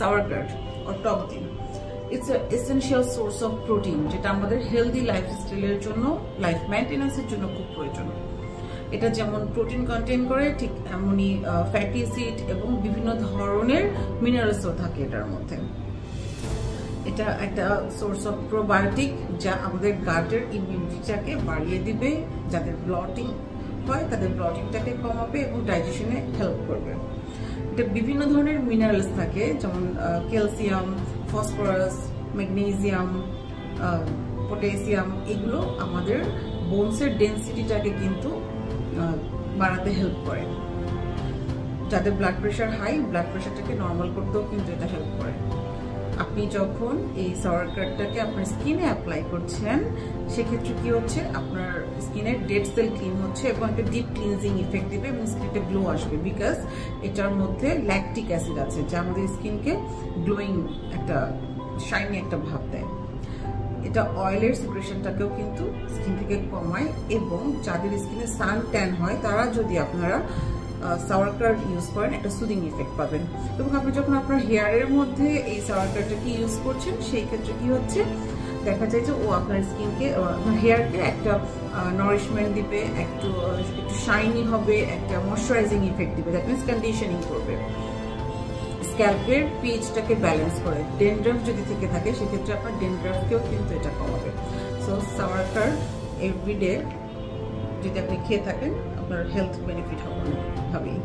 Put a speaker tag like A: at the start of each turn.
A: sauerkraut or টক ডিম। It's an essential source of protein যেটা আমাদের হেলদি লাইফস্টাইলের জন্য, লাইফ মেইনটেনেন্সের জন্য খুব প্রয়োজন। এটা যেমন প্রোটিন কন্টেইন করে, ঠিক এমনই ফ্যাটি অ্যাসিড এবং বিভিন্ন ধরনের মিনারেলসও থাকে এটার মধ্যে। এটা একটা সোর্স অফ প্রোবায়োটিক যা আমাদের গাটের ইমিউনিটিটাকে বাড়িয়ে দিবে, যাদের ব্লটিং হয় তাদের ব্লটিংটাকে কমাবে এবং ডাইজেশনে হেল্প করবে। এটা বিভিন্ন ধরনের মিনারেলস থাকে, যেমন ক্যালসিয়াম, ফসফরাস, ম্যাগনেসিয়াম, পটাশিয়াম। এগুলো আমাদের বোনসের ডেন্সিটিটাকে কিন্তু বাড়াতে হেল্প করে। যাদের ব্লাড প্রেশার হাই, ব্লাড প্রেশারটাকে নর্মাল করতেও কিন্তু এটা হেল্প করে। আপনি যখন এই sauerkrautটাকে আপনার স্কিনে অ্যাপ্লাই করছেন, সেক্ষেত্রে কি হচ্ছে, আপনার স্কিনের ডেড সেল ক্লিন হচ্ছে এবং একটা ডিপ ক্লিনজিং ইফেক্ট দিবে এবং স্কিনটা গ্লো আসবে, বিকজ এটার মধ্যে ল্যাকটিক অ্যাসিড আছে যা আমাদের স্কিনকে গ্লোয়িং একটা শাইনি একটা ভাব দেয়। এটা অয়েলের সিক্রেশনটাকেও কিন্তু স্কিন থেকে কমায় এবং যাদের স্কিনে সান ট্যান হয় তারা যদি আপনারা sauerkraut ইউজ করেন একটা সুদিং ইফেক্ট পাবেন। এবং আপনি যখন আপনার হেয়ারের মধ্যে এই sauerkrautটাকে ইউজ করছেন, সেই ক্ষেত্রে কি হচ্ছে, দেখা যায় যে ও আপনার স্কিনকে, আপনার হেয়ারকে একটা নারিশমেন্ট দিবে, একটু শাইনি হবে, একটা ময়শ্চারাইজিং ইফেক্ট দিবে, দ্যাট মিনস কন্ডিশনিং করবে, স্ক্যাল্পের পিএইচটাকে ব্যালেন্স করে। ডেন্ড্রাফ যদি থেকে থাকে সেক্ষেত্রে আপনার ডেন্ড্রাফকেও কিন্তু এটা কমাবে। সো sauerkraut এভরিডে যদি আপনি খেয়ে থাকেন, আপনার হেলথ বেনিফিট হবেই।